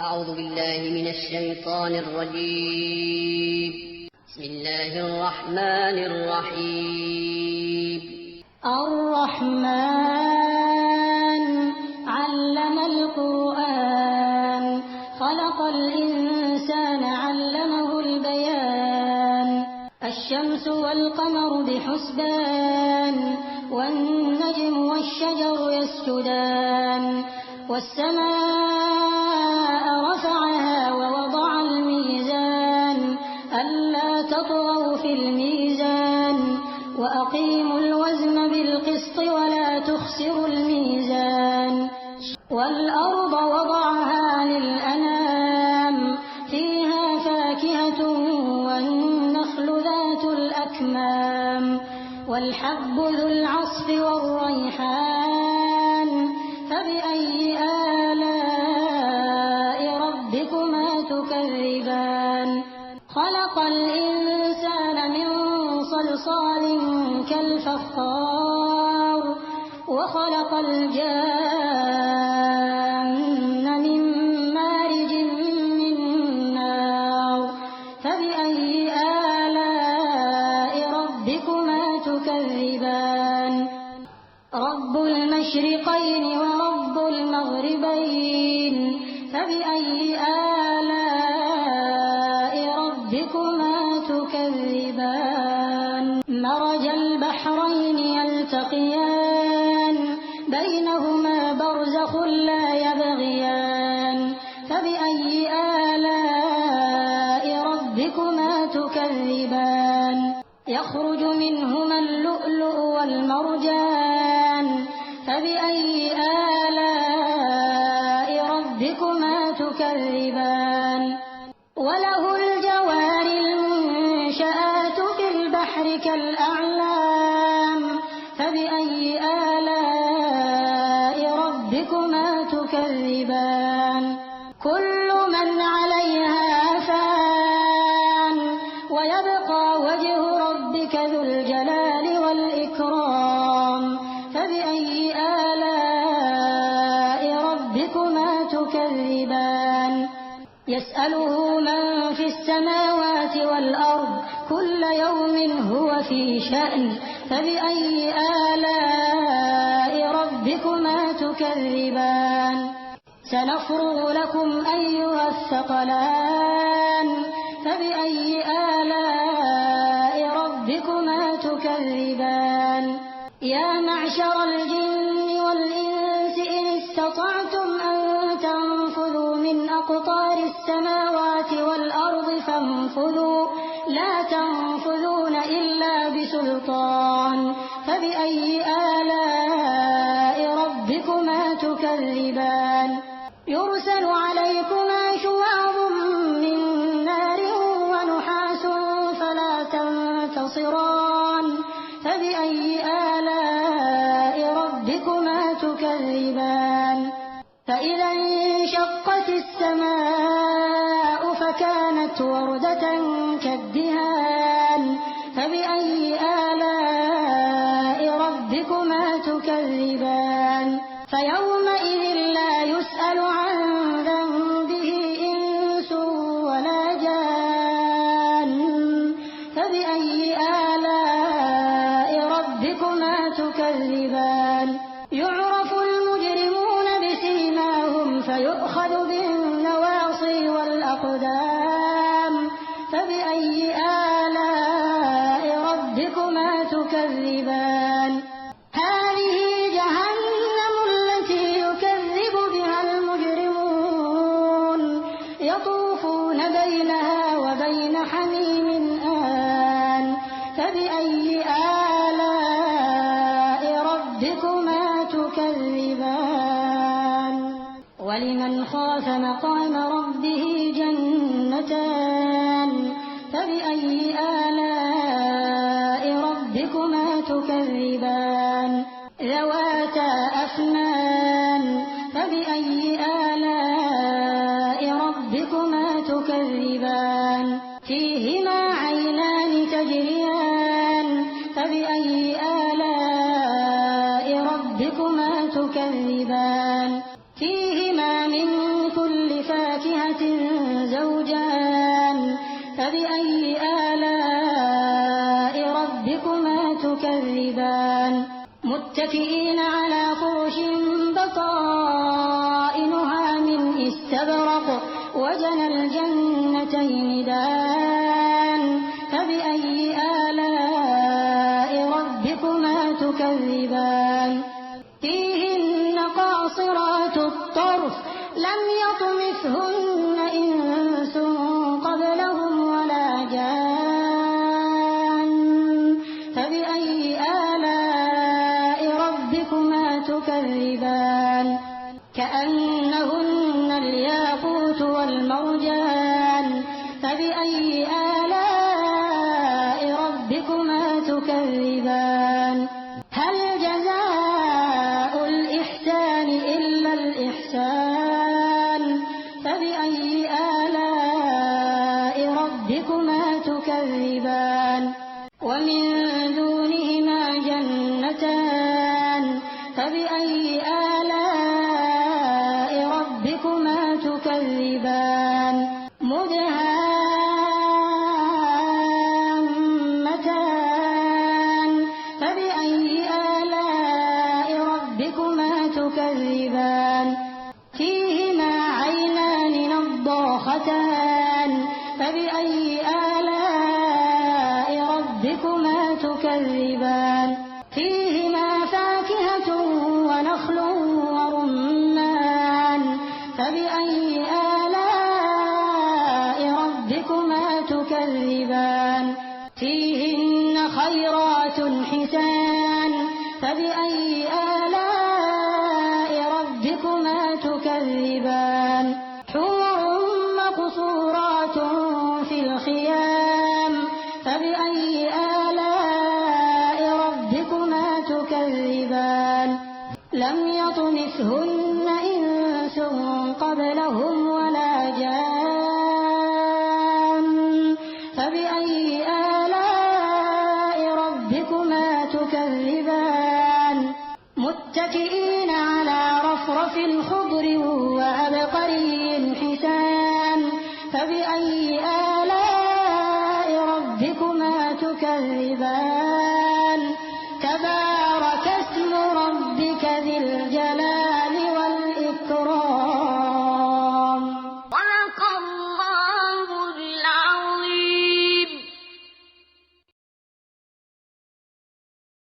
أعوذ بالله من الشيطان الرجيم. بسم الله الرحمن الرحيم. الرحمن علم القرآن خلق الإنسان علمه البيان الشمس والقمر بحسبان والنجم والشجر يسجدان والسماء رفعها ووضع الميزان ألا تطغوا في الميزان وأقيموا الوزن بالقسط ولا تخسروا الميزان والأرض وضعها للأنام فيها فاكهة والنخل ذات الأكمام والحب ذو العصف والريحان فبأي آلاء ربكما تكذبان خلق الإنسان من صلصال كالفخار وخلق الجان من مارج من نار فبأي آلاء ربكما تكذبان رب المشرقين ورب المغربين فبأي آلاء ربكما تكذبان مرج البحرين يلتقيان بينهما برزخ لا يبغيان فبأي آلاء ربكما تكذبان يخرج منهما اللؤلؤ والمرجان فبأي آلاء ربكما تكذبان وله الجوار المنشآت في البحر كالأعلام فبأي آلاء ربكما تكذبان كل من عليها فان ويبقى وجه ربك ذو الجلال والإكرام فبأي آلاء ربكما تكذبان يسأله من في السماوات والأرض كل يوم هو في شأن فبأي آلاء ربكما تكذبان سنفرغ لكم أيها الثقلان فبأي آلاء ربكما تكذبان يا معشر الجن والإنس إن استطعتم أن تنفذوا من أقطار السماوات والأرض فانفذوا لا تنفذون إلا بسلطان فبأي آلاء ربكما تكذبان يرسل عليكما شواظ من نار ونحاس فلا تنتصران فبأي آلاء ربكما تكذبان فإذا انشقت السماء فكانت وردة كالدهان فبأي آلاء ربكما تكذبان فيومئذ لا يسأل عن ذنبه إنس ولا جان فبأي آلاء ربكما تكذبان يعرف المجرمون بسيماهم فيؤخذ بالنواصي والأقدام فبأي آلاء ربكما تكذبان هذه جهنم التي يكذب بها المجرمون يطوفون بينها وبين حميم آن فبأي آلاء ربكما تكذبان ولمن خاف مقام ربه جنتان فبأي آلاء ربكما تكذبان ذواتا أفنان فبأي آلاء ربكما تكذبان فيهما عينان تجريان فبأي آلاء ربكما تكذبان فيهما من كل فاكهة فاكهة زوجان فبأي آلاء ربكما تكذبان متكئين على فرش بطائنها من استبرق وجنى الجنتين دان فبأي آلاء ربكما تكذبان فيهن قاصرات الطرف لم يطمثهن إنس قبلهم ولا جان فبأي آلاء ربكما تكذبان كأنهن الياقوت والمرجان فبأي آلاء ربكما تكذبان هل جزاء الإحسان إلا الإحسان فبأي آلاء ربكما تكذبان ومن دونهما جنتان فبأي آلاء ربكما تكذبان مدهامتان فبأي آلاء ربكما تكذبان فيهما عينان نضاختان فبأي آلاء ربكما تكذبان فيهما فاكهة ونخل ورمان فبأي آلاء ربكما تكذبان فيهن خيرات حسان فبأي آلاء ربكما تكذبان حور مقصورات في الخيام فبأي آلاء ربكما تكذبان لم يطمثهن إنس قبلهم ولا جان فبأي آلاء ربكما تكذبان متكئين على رفرف خضر وعبقري حسان فبأي آلاء ربكما تكذبان